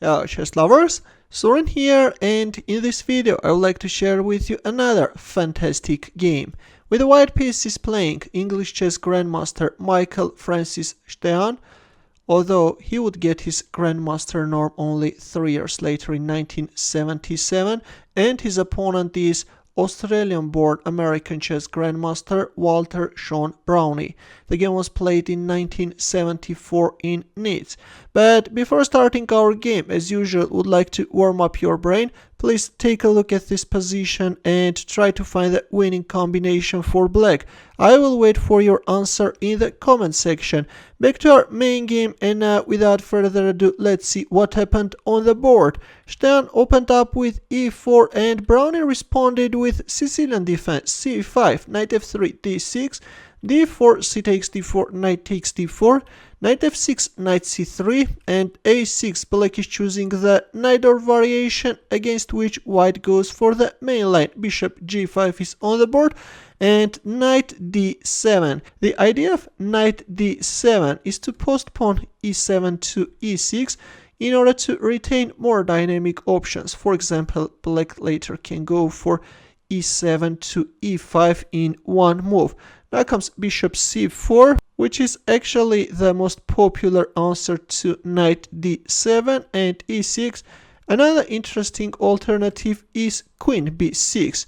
Chess lovers, Soren here, and in this video I would like to share with you another fantastic game. With the white pieces playing English chess grandmaster Michael Francis Stean, although he would get his grandmaster norm only 3 years later in 1977, and his opponent is Australian-born American chess grandmaster Walter Shawn Browne. The game was played in 1974 in Nice. But before starting our game, as usual, would like to warm up your brain. Please take a look at this position and try to find the winning combination for black. I will wait for your answer in the comment section. Back to our main game, and now without further ado, let's see what happened on the board. Stean opened up with e4 and Browne responded with Sicilian defense c5, knight f3, d6, d4, c takes d4, knight takes d4, knight f6, knight c3, and a6. Black is choosing the Najdorf variation, against which white goes for the main line. Bishop g5 is on the board, and knight d7. The idea of knight d7 is to postpone e7 to e6 in order to retain more dynamic options. For example, black later can go for e7 to e5 in one move. Now comes bishop c4, which is actually the most popular answer to knight d7 and e6. Another interesting alternative is queen b6,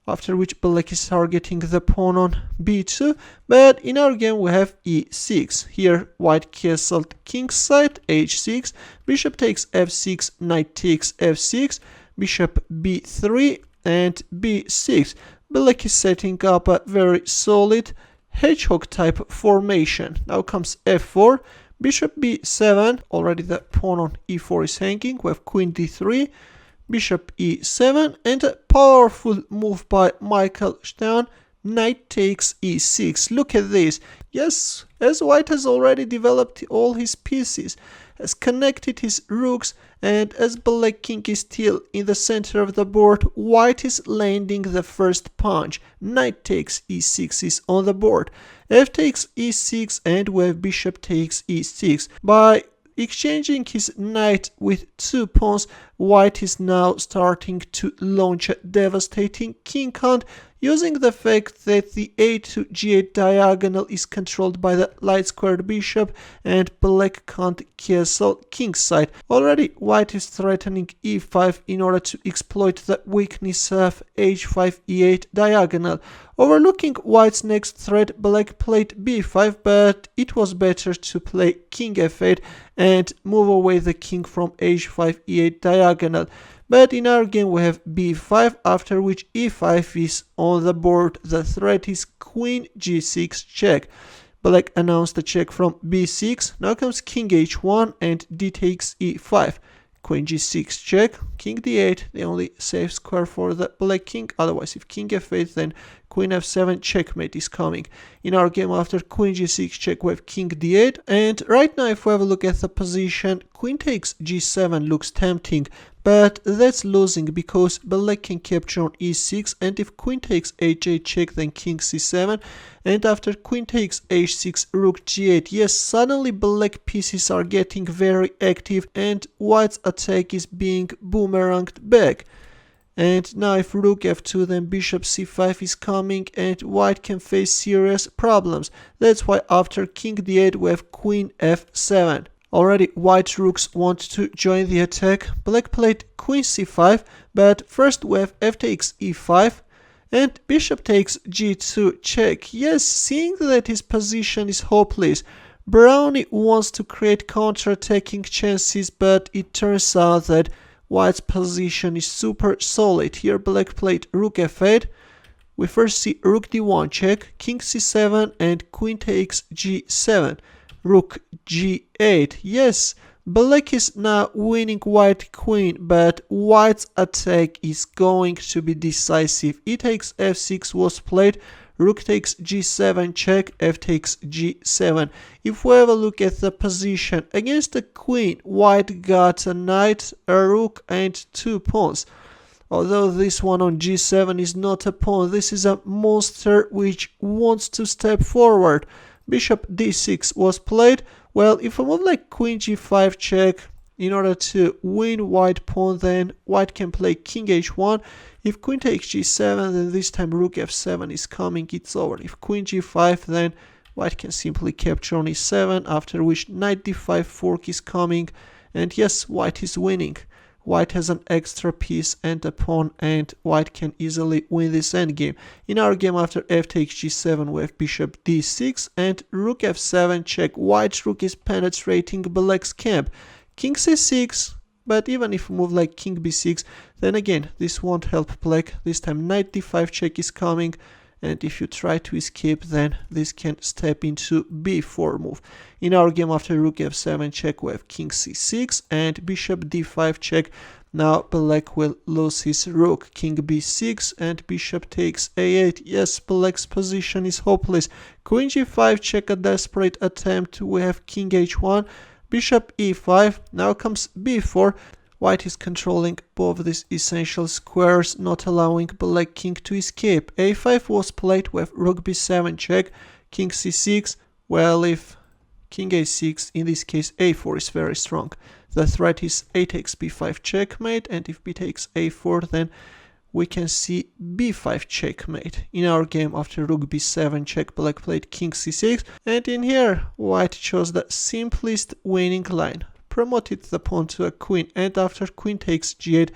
after which black is targeting the pawn on b2, but in our game we have e6. Here white castled kingside, h6, bishop takes f6, knight takes f6, bishop b3 and b6. Black is setting up a very solid hedgehog type formation. Now comes f4, bishop b7, already the pawn on e4 is hanging. We have queen d3, bishop e7, and a powerful move by Michael Stean, knight takes e6. Look at this. Yes, as white has already developed all his pieces, has connected his rooks, and as black king is still in the center of the board, white is landing the first punch. Knight takes e6 is on the board. F takes e6, and we have bishop takes e6. By exchanging his knight with two pawns, white is now starting to launch a devastating king hunt, using the fact that the a to g8 diagonal is controlled by the light squared bishop and black can't castle kingside. Already white is threatening e5 in order to exploit the weakness of h5 e8 diagonal. Overlooking white's next threat, black played b5, but it was better to play king f8 and move away the king from h5 e8 diagonal. But in our game we have b5, after which e5 is on the board. The threat is queen g6 check. Black announced a check from b6. Now comes king h1 and d takes e5. Queen g6 check, king d8, the only safe square for the black king. Otherwise, if king f8, then queen f7 checkmate is coming. In our game, after queen g6 check, we have king d8. And right now, if we have a look at the position, queen takes g7 looks tempting, but that's losing because black can capture on e6, and if queen takes h8 check, then king c7, and after queen takes h6, rook g8, yes, suddenly black pieces are getting very active and white's attack is being boomeranged back. And now if rook f2, then bishop c5 is coming and white can face serious problems. That's why after king d8 we have queen f7. Already white rooks want to join the attack. Black played queen c5, but first we have f takes e5 and bishop takes g2 check. Yes, seeing that his position is hopeless, Browne wants to create counter-attacking chances, but it turns out that white's position is super solid. Here black played rook f8. We first see rook d1 check, king c7 and queen takes g7. Rook g8. Yes, black is now winning white queen, but white's attack is going to be decisive. E takes f6 was played, rook takes g7 check, f takes g7. If we have a look at the position, against the queen, white got a knight, a rook and two pawns. Although this one on g7 is not a pawn, this is a monster which wants to step forward. Bishop d6 was played. Well, if a move like queen g5 check, in order to win white pawn, then white can play king h1. If queen takes g7, then this time rook f7 is coming, it's over. If queen g5, then white can simply capture on e7, after which knight d5 fork is coming, and yes, white is winning. White has an extra piece and a pawn, and white can easily win this endgame. In our game, after f takes g7, we have bishop d6 and rook f7 check. White's rook is penetrating black's camp. King c6, but even if we move like king b6, then again, this won't help black. This time knight d5 check is coming, and if you try to escape, then this can step into b4 move. In our game, after rook f7 check, we have king c6 and bishop d5 check. Now black will lose his rook. King b6 and bishop takes a8. Yes, black's position is hopeless. Queen g5 check, a desperate attempt. We have king h1, bishop e5. Now comes b4. White is controlling both these essential squares, not allowing black king to escape. a5 was played with rook b7 check, king c6. Well, if king a6, in this case a4 is very strong. The threat is a takes b5 checkmate, and if b takes a4, then we can see b5 checkmate. In our game, after rook b7 check, black played king c6, and in here white chose the simplest winning line. Promoted the pawn to a queen, and after queen takes g8,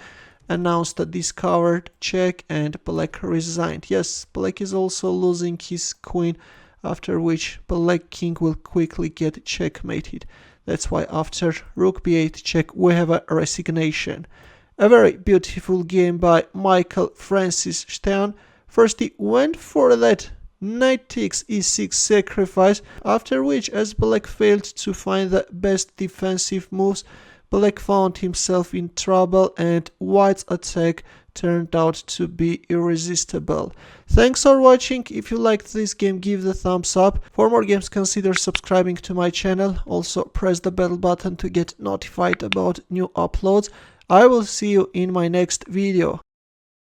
announced a discovered check, and black resigned. Yes, black is also losing his queen, after which black king will quickly get checkmated. That's why after rook b8 check, we have a resignation. A very beautiful game by Michael Francis Stean. First he went for that knight takes e6 sacrifice, after which, as black failed to find the best defensive moves, black found himself in trouble, and white's attack turned out to be irresistible. Thanks for watching. If you liked this game, give the thumbs up. For more games, consider subscribing to my channel. Also press the bell button to get notified about new uploads. I will see you in my next video.